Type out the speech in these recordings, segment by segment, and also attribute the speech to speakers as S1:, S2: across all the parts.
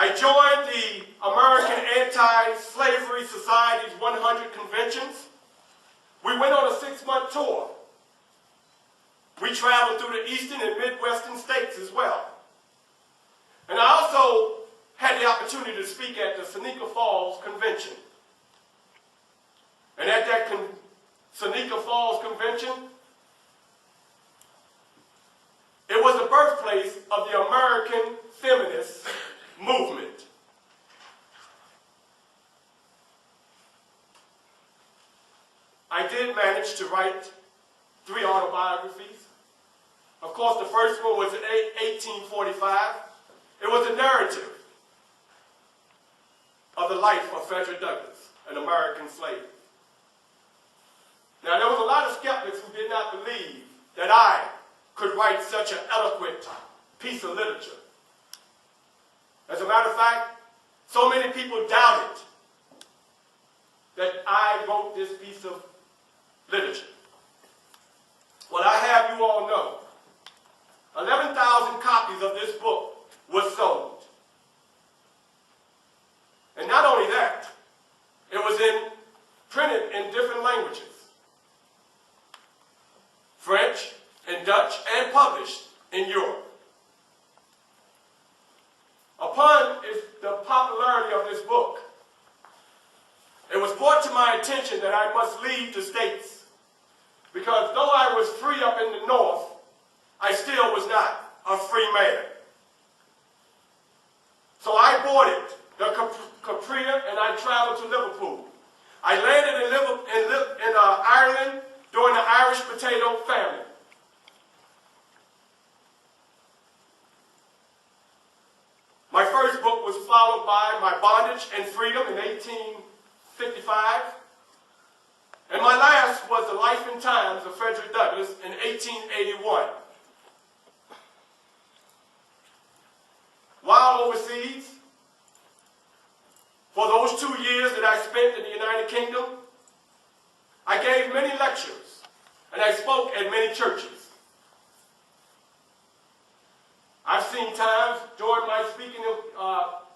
S1: I joined the American Anti-Slavery Society's 100 conventions. We went on a 6-month tour. We traveled through the eastern and midwestern states as well. And I also had the opportunity to speak at the Seneca Falls Convention. And at that Seneca Falls Convention, it was the birthplace of the American feminist movement. I did manage to write 3 autobiographies. Of course, the first one was in 1845. It was a narrative of the life of Frederick Douglass, an American slave. Now, there was a lot of skeptics who did not believe that I could write such an eloquent piece of literature. As a matter of fact, so many people doubted that I wrote this piece of literature. Well, I have you all know, 11,000 copies of this book was sold. And not only that, it was printed in different languages. French and Dutch, and published in Europe. Upon the popularity of this book, it was brought to my attention that I must leave the States, because though I was free up in the North, I still was not a free man. So I boarded the Capria and I traveled to Liverpool. I landed in Ireland during the Irish potato famine. My first book was followed by My Bondage and Freedom in 1855. And my last was The Life and Times of Frederick Douglass in 1881. While overseas, for those 2 years that I spent in the United Kingdom, I gave many lectures and I spoke at many churches. I've seen times during my speaking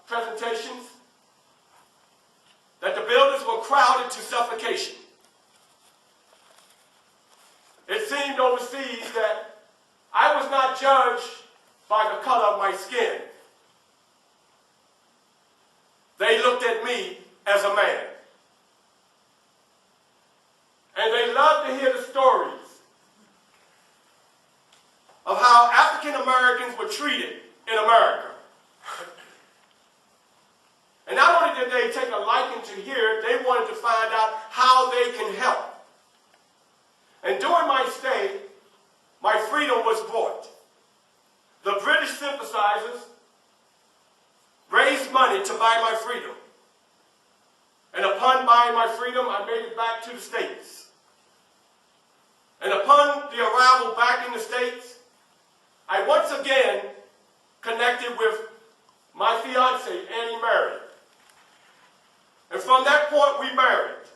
S1: presentations that the buildings were crowded to suffocation. It seemed overseas that I was not judged by the color of my skin. They looked at me as a man. And they loved to hear the stories of how African Americans were treated in America. And not only did they take a liking to hear it, they wanted to find out how they can help. And during my stay, my freedom was bought. The British sympathizers raised money to buy my freedom. And upon buying my freedom, I made it back to the States. And upon the arrival back in the States, I once again connected with my fiancée, Annie Mary. And from that point, we married.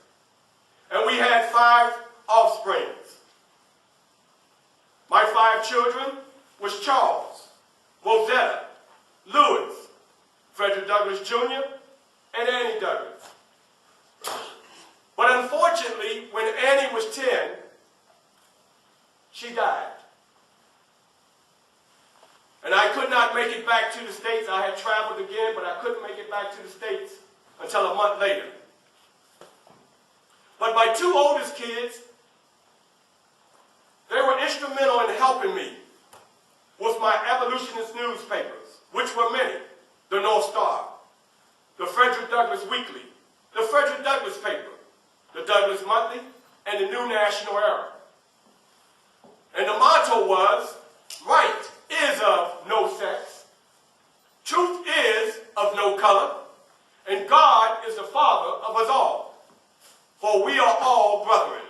S1: And we had 5 offsprings. My 5 children was Charles, Rosetta, Louis, Frederick Douglass Jr., and Annie Douglass. But unfortunately, when Annie was 10, she died. And I could not make it back to the States. I had traveled again, but I couldn't make it back to the States until a month later. But my 2 oldest kids, they were instrumental in helping me with my abolitionist newspapers, which were many. The North Star, the Frederick Douglass Weekly, the Frederick Douglass paper, the Douglass Monthly, and the New National Era. And the motto was, right is of no sex, truth is of no color, and God is the Father of us all, for we are all brethren.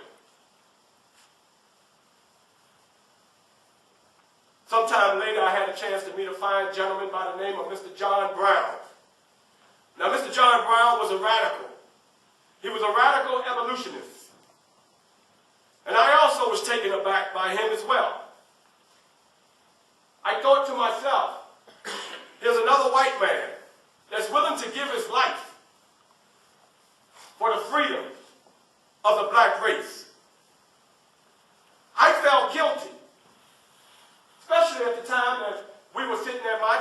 S1: Sometime later, I had a chance to meet a fine gentleman by the name of Mr. John Brown. Now, Mr. John Brown was a radical. He was a radical evolutionist. And I also was taken aback by him as well. I thought to myself, here's another white man that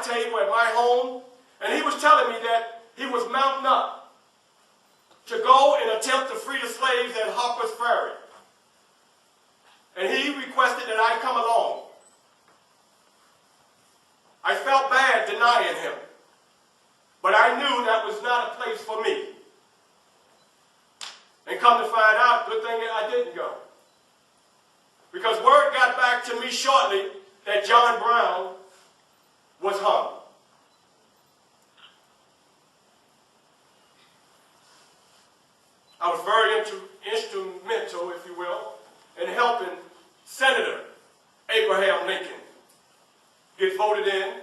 S1: my table at my home, and he was telling me that he was mounting up to go and attempt to free the slaves at Harper's Ferry. And he requested that I come along. I felt bad denying him, but I knew that was not a place for me. And come to find out, good thing I didn't go. Because word got back to me shortly that John Brown was hung. I was very instrumental, if you will, in helping Senator Abraham Lincoln get voted in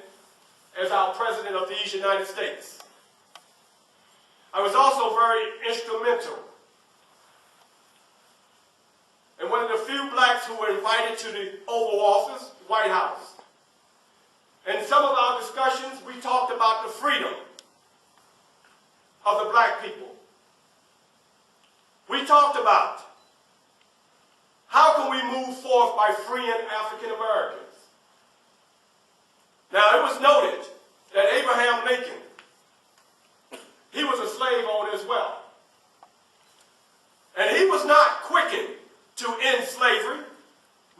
S1: as our President of these United States. I was also very instrumental and one of the few blacks who were invited to the Oval Office, White House. In some of our discussions, we talked about the freedom of the black people. We talked about how can we move forth by freeing African Americans. Now, it was noted that Abraham Lincoln, he was a slave owner as well. And he was not quickened to end slavery,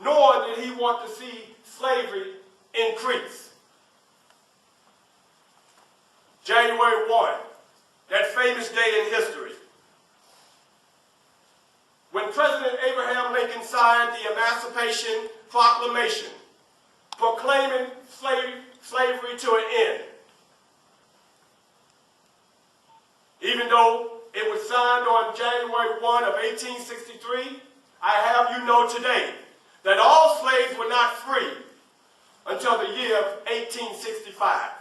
S1: nor did he want to see slavery increase. January 1, that famous day in history, when President Abraham Lincoln signed the Emancipation Proclamation, proclaiming slavery to an end. Even though it was signed on January 1 of 1863, I have you know today that all slaves were not free until the year of 1865.